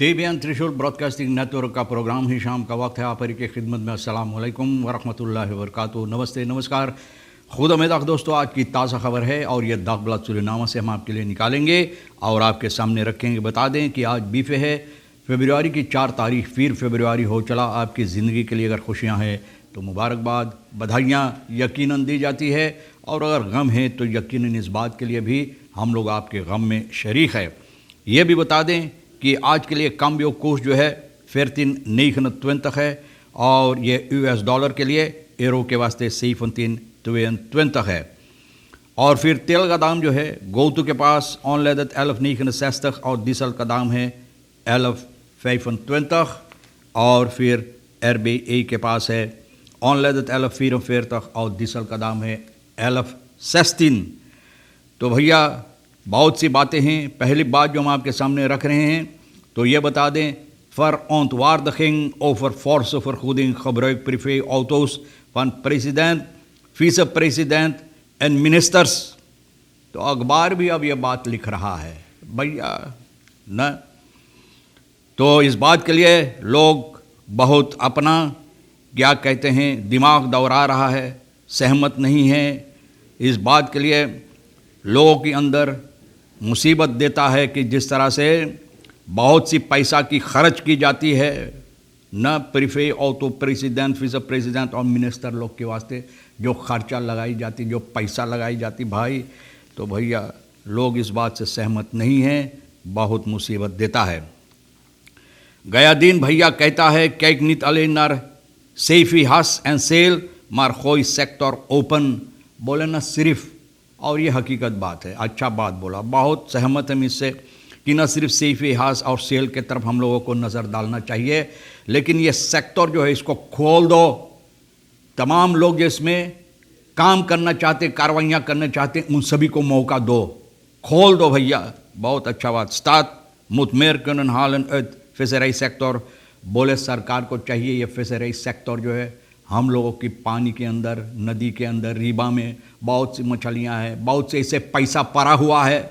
Tebyan त्रिशूल broadcasting network का programme ही शाम का वक्त है। आप की खिदमत में अस्सलाम वालेकुम वरहमतुल्लाहि वबरकातुहू। नमस्ते नमस्कार, खुद उम्मीद दोस्तों। आज की ताज़ा खबर है और ये दागबला सुरीनामा से हम आपके लिए निकालेंगे और आपके सामने रखेंगे। बता दें कि आज बीफे है, फरवरी की 4 तारीख, फिर फरवरी हो चला। आपकी ज़िंदगी के लिए अगर खुशियाँ हैं तो मुबारकबाद, बधाइयाँ यकीनन दी जाती है, और अगर गम है तो यकीनन इस बात के लिए भी हम लोग आपके गम में शरीक है। ये भी बता दें कि आज के लिए काम्बियो कोर्स जो है 14,29 है, और ये US डॉलर के लिए यूरो के वास्ते 17,22 है। और फिर तेल का दाम जो है गोतु के पास ऑनलेदत 11,69 और डीजल का दाम है 11,25, और फिर RBA के पास है ऑनलेदत 11,44 और डीजल का दाम है 11,16। तो भैया बहुत सी बातें हैं। पहली बात जो हम आपके सामने रख रहे हैं तो ये बता दें, फर ontwaardiging over forse vergoeding gebruik privé auto's van president, vice-president en ministers। तो अखबार भी अब ये बात लिख रहा है भैया न। तो इस बात के लिए लोग बहुत अपना क्या कहते हैं दिमाग दौड़ा रहा है, सहमत नहीं है। इस बात के लिए लोगों के अंदर मुसीबत देता है कि जिस तरह से बहुत सी पैसा की खर्च की जाती है न प्रीफे और तो प्रेसिडेंट, विस प्रेसिडेंट और मिनिस्टर लोग के वास्ते जो खर्चा लगाई जाती, जो पैसा लगाई जाती भाई, तो भैया लोग इस बात से सहमत नहीं हैं, बहुत मुसीबत देता है। गया दिन भैया कहता है कैक नित अलेनर सेफी हस एंड सेल मार खोई सेक्टर ओपन। बोले ना सिर्फ, और ये हकीकत बात है, अच्छा बात बोला, बहुत सहमत हम इससे कि न सिर्फ सेफी हास और सेल के तरफ हम लोगों को नज़र डालना चाहिए, लेकिन ये सेक्टर जो है इसको खोल दो। तमाम लोग जिसमें काम करना चाहते, कार्रवाइयाँ करना चाहते, उन सभी को मौका दो, खोल दो भैया, बहुत अच्छा बात। स्टार्ट मुतमेर कन हालन फिशरी सेक्टर। बोले सरकार को चाहिए ये फिशरी सेक्टर जो है हम लोगों की पानी के अंदर, नदी के अंदर, रीबा में बहुत सी मछलियाँ हैं, बहुत से इसे पैसा पड़ा हुआ है।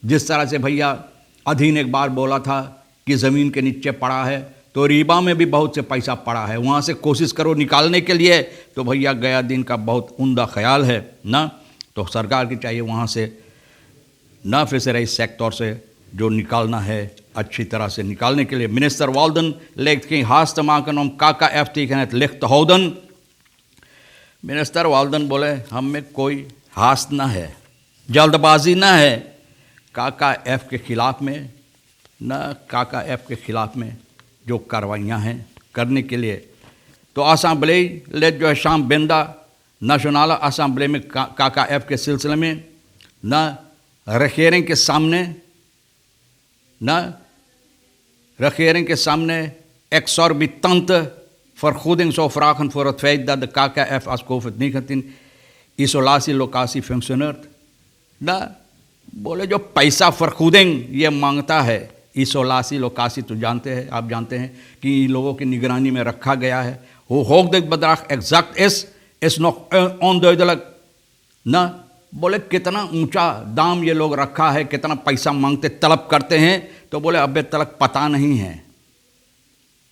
जिस तरह से भैया अधीन एक बार बोला था कि ज़मीन के नीचे पड़ा है, तो रीबा में भी बहुत से पैसा पड़ा है, वहाँ से कोशिश करो निकालने के लिए। तो भैया गया दिन का बहुत उम्दा ख्याल है ना, तो सरकार की चाहिए वहाँ से ना फिशरी सेक्टर से जो निकालना है अच्छी तरह से निकालने के लिए। मिनिस्टर वाल्दन लेख्त की हास तमाकन हम काका FT कहने लिखत हौदन। मिनिस्टर वाल्दन बोले हम में कोई हास ना है, जल्दबाजी ना है काका F के ख़िलाफ़ में, न काका F के ख़िलाफ़ में जो कार्रवाइयाँ हैं करने के लिए। तो असेंबली ले जो है शाम बेंदा नेशनल असेंबली में काका F के सिलसिले में न रखेरें के सामने exorbitant vergoedingsoverdragen voor het feit dat de KKF als COVID-19 isolatielocatie functioneert। ना बोले जो पैसा vergoeding ये मांगता है, इसोलासी लोकासी तो जानते हैं, आप जानते हैं कि लोगों की निगरानी में रखा गया है। Hoe hoog dit bedrag exact is nog onduidelijk। ना बोले कितना ऊंचा दाम ये लोग रखा है, कितना पैसा मांगते तलब करते हैं, तो बोले अभी तक पता नहीं है।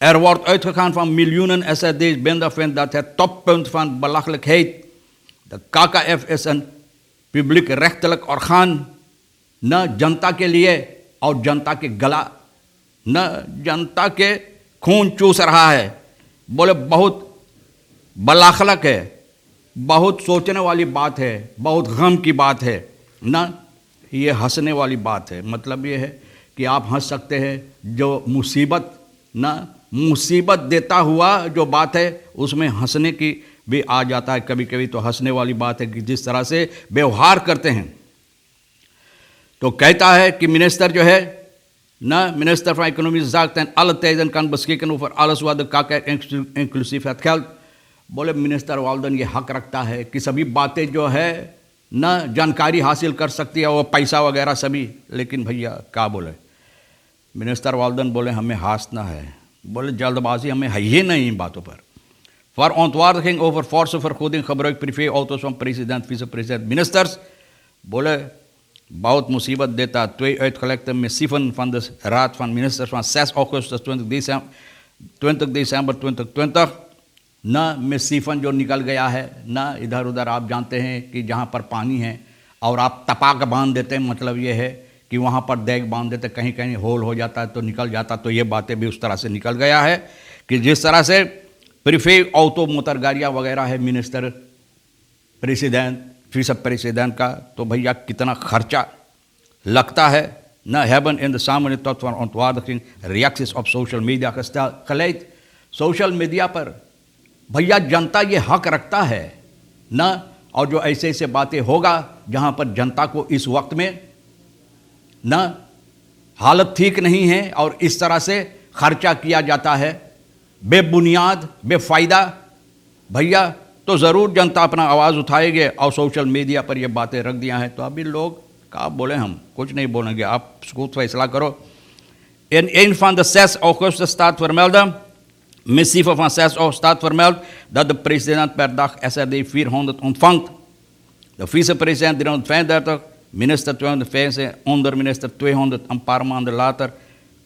Er wordt uitgegaan van miljoenen SRD's. Benda vindt dat het toppunt van belachelijkheid. De KKF is een publiek-rechtelijk orgaan, न जनता के लिए और जनता के गला, न जनता के खून चूस रहा है। बोले बहुत बलाखलक है, बहुत सोचने वाली बात है, बहुत गम की बात है ना, ये हंसने वाली बात है। मतलब ये है कि आप हंस सकते हैं, जो मुसीबत ना मुसीबत देता हुआ जो बात है उसमें हंसने की भी आ जाता है कभी कभी। तो हंसने वाली बात है कि जिस तरह से व्यवहार करते हैं। तो कहता है कि मिनिस्टर जो है ना, minister van Economische Zaken ten alle tijden kan beschikken over alles wat de KKF inclusief het geld। बोले मिनिस्टर वाल्दन ये हक रखता है कि सभी बातें जो है ना जानकारी हासिल कर सकती है, वो पैसा वगैरह सभी। लेकिन भैया क्या बोले मिनिस्टर वाल्दन, बोले हमें हासना है, बोले जल्दबाजी हमें है ही नहीं इन बातों पर। For ontwaardiging over forse vergoeding gebruik privé auto's van president, vice-president, ministers। बोले बहुत मुसीबत देता 2 में siphon van de Raad van Ministers van 6 augustus 20 दिसंबर 2020 न में सिफन जो निकल गया है, न इधर उधर आप जानते हैं कि जहाँ पर पानी है और आप तपाक बांध देते हैं, मतलब ये है कि वहाँ पर देग बांध देते, कहीं कहीं होल हो जाता है तो निकल जाता। तो ये बातें भी उस तरह से निकल गया है कि जिस तरह से प्रीफेक्ट ऑटो मोटर गाड़ियाँ वगैरह है मिनिस्टर प्रेसिडेंट फीसद प्रेसिडेंट का, तो भैया कितना खर्चा लगता है। न hebben in de samenleving tot van ontwaardiging reacties op social media geleid। Social media पर भैया जनता ये हक रखता है न, और जो ऐसे ऐसे बातें होगा जहाँ पर जनता को इस वक्त में न हालत ठीक नहीं है और इस तरह से खर्चा किया जाता है बेबुनियाद बेफ़ायदा, भैया तो ज़रूर जनता अपना आवाज़ उठाएगी और सोशल मीडिया पर ये बातें रख दिया है। तो अभी लोग क्या बोले, हम कुछ नहीं बोलेंगे, आप खुद फैसला करो। In een van de 6 augustus staat vermelden, missieve van 6 augustus staat vermeld dat de president per dag SRD 400 ontvangt. De vicepresident 335, minister 250, onderminister 200. Een paar maanden later,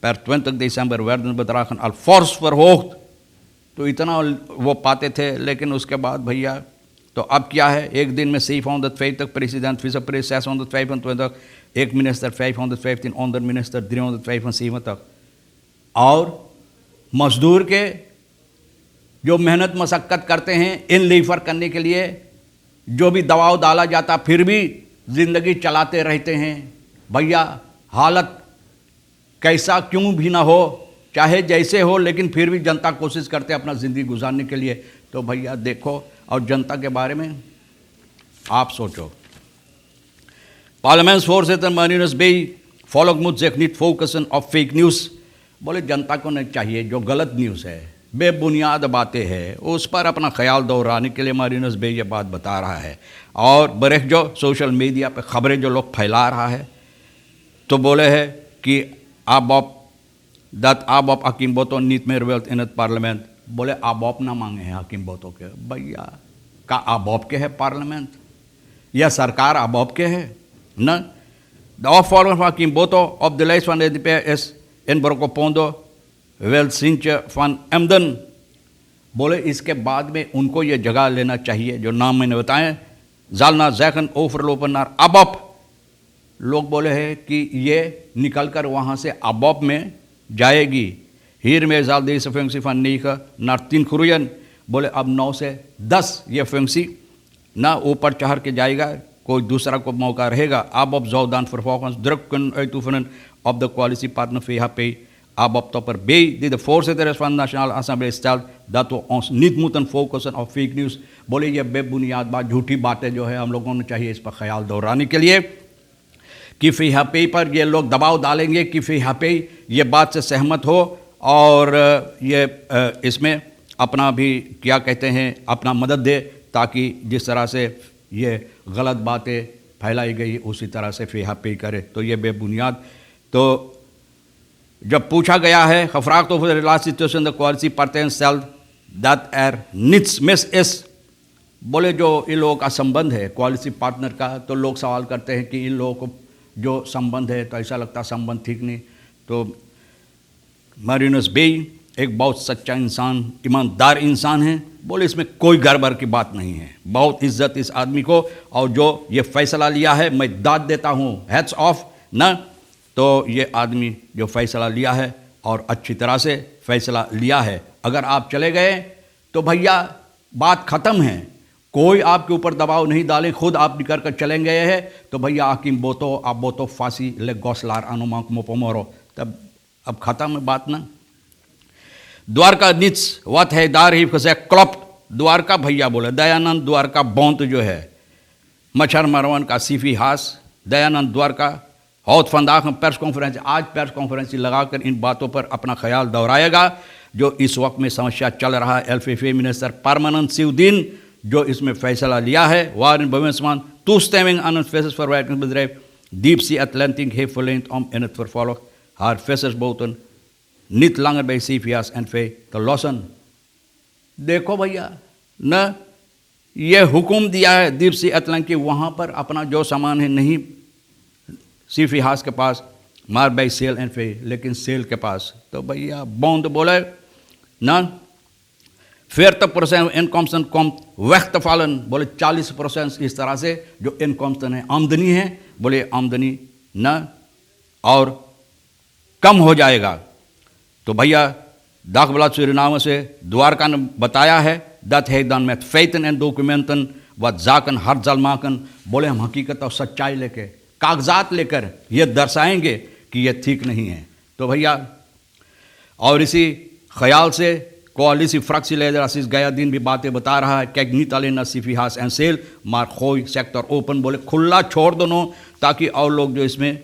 per 20 december, werden de bedragen al fors verhoogd। तो इतना वो पाते थे, लेकिन उसके बाद भैया तो अब क्या है, एक दिन में 750 president, vicepresident 625, एक मिनिस्टर 515, onder minister 375 और मजदूर के जो मेहनत मशक्क़त करते हैं इन लीफर करने के लिए जो भी दबाव डाला जाता फिर भी ज़िंदगी चलाते रहते हैं। भैया हालत कैसा क्यों भी ना हो, चाहे जैसे हो, लेकिन फिर भी जनता कोशिश करते अपना ज़िंदगी गुजारने के लिए। तो भैया देखो, और जनता के बारे में आप सोचो। Parlementsvoorzitter Marinus B. Volk moet zich niet focussen op fake news। बोले जनता को नहीं चाहिए जो गलत न्यूज़ है, बेबुनियाद बातें हैं, उस पर अपना ख्याल दोहराने के लिए मारिनस बे ये बात बता रहा है। और बरेख जो सोशल मीडिया पे खबरें जो लोग फैला रहा है, तो बोले है कि dat Abop Hakim Boto niet meer wilt in het parlement। बोले Abop ना मांगे हैं हकीम बोतो के। भैया का Abop के है पार्लियामेंट या सरकार Abop के है न। De opvolger van Hakim Boto op de lijst van de EDP is in Brokopondo wel Sintje van Emden। बोले इसके बाद में उनको ये जगह लेना चाहिए जो नाम मैंने बताएं, जालना जैखन ओवरलोपन नार Abop। लोग बोले हैं कि ये निकलकर वहाँ से Abop में जाएगी। हीर में जाल देश फंक्सी फन नहीं का नार 3 खुरुयन। बोले अब 9 से 10 ये फंक्सी ना ऊपर चढ़ के जाएगा, कोई दूसरा को मौका रहेगा। Abop zou dan vervolgens druk kunnen uitoefenen op de coalitiepartner VHP Abop Topper B, die de voorzitter is van de Nationale Assemblée, stelt dat we ons niet moeten focussen op fake news। बोले ये बेबुनियाद बात, झूठी बातें जो है हम लोगों ने चाहिए इस पर ख्याल दोहराने के लिए कि VHP पर ये लोग दबाव डालेंगे कि VHP ये बात से सहमत हो और ये इसमें अपना भी क्या कहते हैं अपना मदद दे, ताकि जिस तरह से ये गलत बातें फैलाई गई उसी तरह से VHP करे। तो ये बेबुनियाद। तो जब पूछा गया है gevraagd over de relatie tussen de coalitiepartijen stelt dat niets mis is। बोले जो इन लोगों का संबंध है कोalitie पार्टनर का, तो लोग सवाल करते हैं कि इन लोगों को जो संबंध है तो ऐसा लगता संबंध ठीक नहीं। तो मारिनस बे एक बहुत सच्चा इंसान, ईमानदार इंसान है। बोले इसमें कोई गड़बड़ की बात नहीं है, बहुत इज्जत इस आदमी को, और जो ये फैसला लिया है मैं दाद देता हूँ, हैट्स ऑफ न। तो ये आदमी जो फैसला लिया है और अच्छी तरह से फैसला लिया है। अगर आप चले गए तो भैया बात ख़त्म है, कोई आपके ऊपर दबाव नहीं डालें, खुद आप निकल कर चले गए हैं तो भैया Hakim Boto आप बोतो फांसी ले गौसलार अनुमांक मोपोमोरो, तब अब ख़त्म है बात ना। Dwarka nits wat hij daar heeft gezegd klopt। Dwarka भैया बोले दयानंद द्वारका बोंत जो है मच्छर मरवन का सीफी हास, दयानंद द्वारका हौत फंदाख में प्रेस कॉन्फ्रेंस, आज प्रेस कॉन्फ्रेंस लगाकर इन बातों पर अपना ख्याल दोहराएगा जो इस वक्त में समस्या चल रहा है। LFA मिनिस्टर परमानेंट Siudin जो इसमें फैसला लिया है, waarin bewindsman toestemming aan een vissersverwerkingsbedrijf Deep Sea Atlantic heeft verleend om in het vervolg haar vissersboten niet langer bij CVS NV te lossen। देखो भैया न ये हुक्म दिया है डीप सी अटलांटिक वहाँ पर अपना जो सामान है नहीं सीफी हाउस के पास मार बाई सेल एंड फे, लेकिन सेल के पास तो भैया बौंद बोले ना 40% इनकम्सन कम वक्त फालन, बोले 40% इस तरह से जो इनकम्सन है आमदनी है, बोले आमदनी न और कम हो जाएगा। तो भैया दाखबला सुरिनाम से द्वारका ने बताया है दत है दान में फेतन एंड डॉक्यूमेंटन व जाकन हर जलमाकन, बोले हम हकीकत और सच्चाई लेके कागजात लेकर ये दर्शाएंगे कि ये ठीक नहीं है। तो भैया और इसी ख्याल से कोalitie fractieleider Assis Gayadin भी बातें बता रहा है, kijk niet alleen naar सीफी house and sell maar gooi sector open, बोले खुला छोड़ दो ताकि और लोग जो इसमें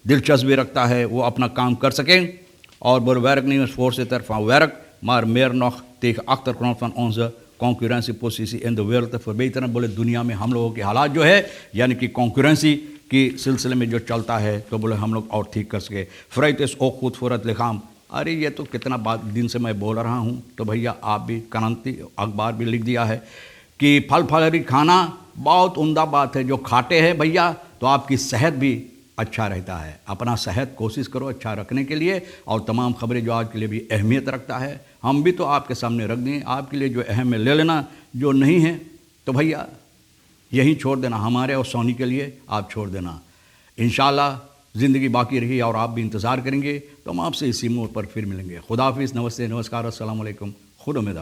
दिलचस्पी रखता है वो अपना काम कर सकें। और बोले werk niet voorzitter van werk maar meer nog tegen achtergrond van onze concurrentiepositie in de wereld te verbeteren। बोले दुनिया में हम लोगों के हालात जो है यानी कि कॉन्कुरेंसी की सिलसिले में जो चलता है तो बोले हम लोग और ठीक कर सके। फ्राइट इस ओ खुद फुरत लिखाम, अरे ये तो कितना दिन से मैं बोल रहा हूँ। तो भैया आप भी क्रांति अखबार भी लिख दिया है कि फल फलहरी खाना बहुत उम्दा बात है, जो खाते हैं भैया तो आपकी सेहत भी अच्छा रहता है। अपना सेहत कोशिश करो अच्छा रखने के लिए, और तमाम खबरें जो आज के लिए भी अहमियत रखता है हम भी तो आपके सामने रख दें, आपके लिए जो अहम है ले लेना, जो नहीं है तो भैया यहीं छोड़ देना, हमारे और सोनी के लिए आप छोड़ देना। इंशाल्लाह ज़िंदगी बाकी रही और आप भी इंतज़ार करेंगे तो हम आपसे इसी मोड़ पर फिर मिलेंगे। खुदा हाफिज़, नमस्ते, नमस्कार, अस्सलाम वालेकुम, खुद उम्मीद।